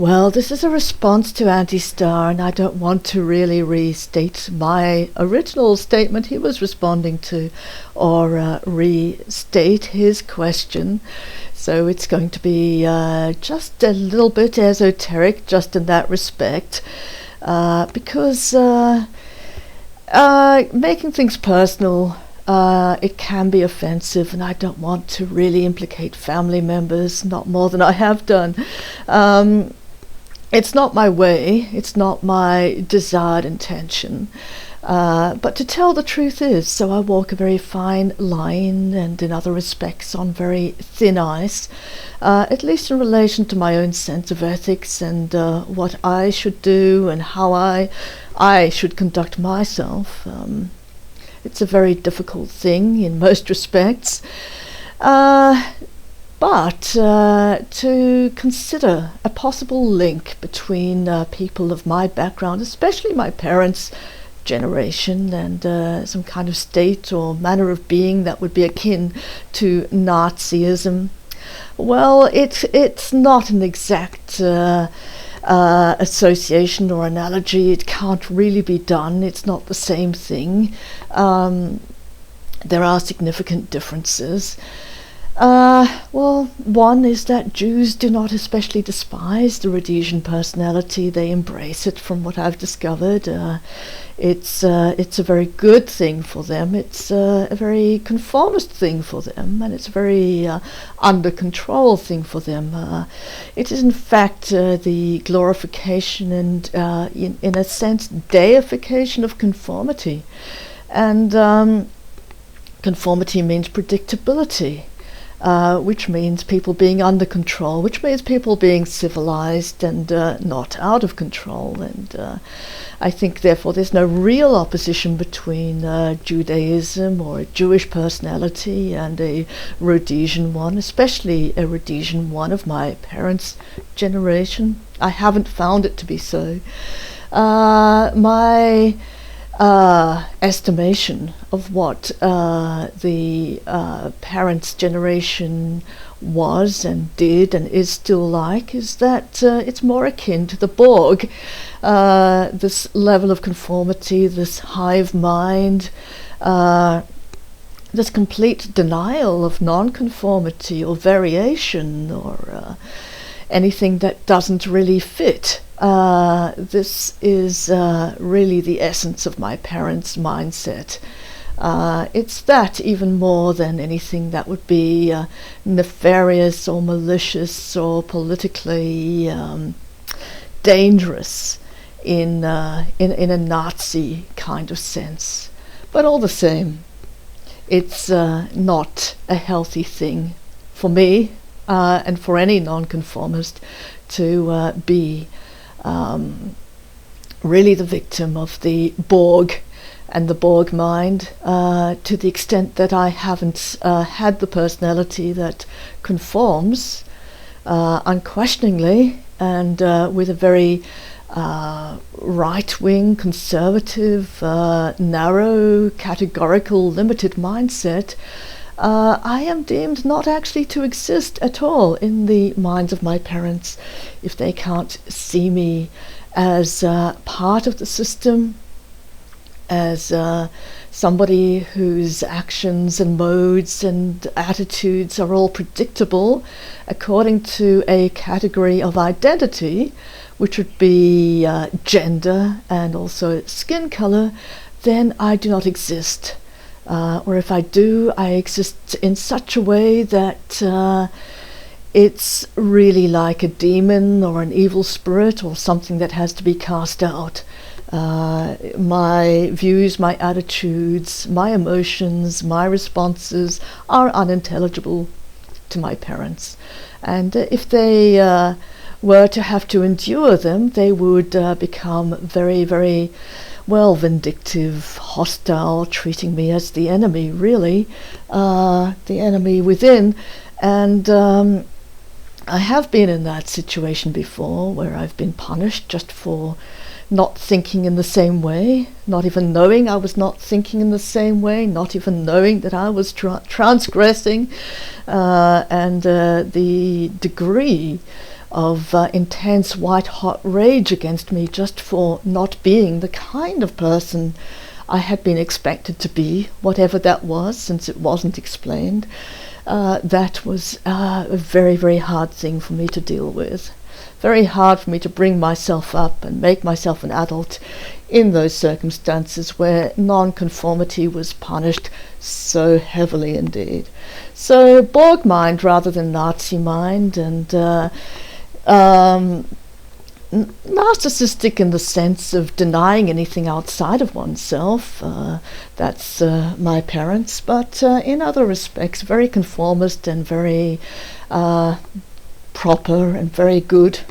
Well, this is a response to Andy Starr, and I don't want to really restate my original statement he was responding to, or restate his question. So it's going to be just a little bit esoteric, just in that respect, because making things personal, it can be offensive, and I don't want to really implicate family members, not more than I have done. It's not my way, it's not my desired intention, but to tell the truth is, so I walk a very fine line, and in other respects on very thin ice, at least in relation to my own sense of ethics and what I should do and how I should conduct myself. It's a very difficult thing in most respects. But to consider a possible link between people of my background, especially my parents' generation, and some kind of state or manner of being that would be akin to Nazism, well, it's not an exact association or analogy. It can't really be done. It's not the same thing. There are significant differences. Well, one is that Jews do not especially despise the Rhodesian personality. They embrace it, from what I've discovered. It's a very good thing for them. It's a very conformist thing for them, and it's a very under control thing for them. It is in fact the glorification and, in a sense, deification of conformity. And conformity means predictability. Which means people being under control, which means people being civilized and not out of control. And I think, therefore, there's no real opposition between Judaism or a Jewish personality and a Rhodesian one, especially a Rhodesian one of my parents' generation. I haven't found it to be so. My estimation of what the parents' generation was and did and is still like is that it's more akin to the Borg. This level of conformity, this hive mind, this complete denial of non-conformity or variation or anything that doesn't really fit. This is really the essence of my parents' mindset. It's that even more than anything that would be nefarious or malicious or politically dangerous in a Nazi kind of sense. But all the same, it's not a healthy thing for me and for any nonconformist to be really the victim of the Borg and the Borg mind, to the extent that I haven't had the personality that conforms unquestioningly and with a very right-wing, conservative, narrow, categorical, limited mindset. I am deemed not actually to exist at all in the minds of my parents if they can't see me as part of the system, as somebody whose actions and modes and attitudes are all predictable according to a category of identity, which would be gender and also skin color. Then I do not exist. Or if I do, I exist in such a way that it's really like a demon or an evil spirit or something that has to be cast out. My views, my attitudes, my emotions, my responses are unintelligible to my parents. And if they were to have to endure them, they would become very, very, well, vindictive, hostile, treating me as the enemy, really, the enemy within. And I have been in that situation before, where I've been punished just for not thinking in the same way, not even knowing I was not thinking in the same way, not even knowing that I was transgressing, and the degree of intense white-hot rage against me just for not being the kind of person I had been expected to be, whatever that was, since it wasn't explained. That was a very, very hard thing for me to deal with. Very hard for me to bring myself up and make myself an adult in those circumstances where nonconformity was punished so heavily indeed. So Borg mind rather than Nazi mind, and narcissistic in the sense of denying anything outside of oneself. That's my parents, but in other respects very conformist and very proper and very good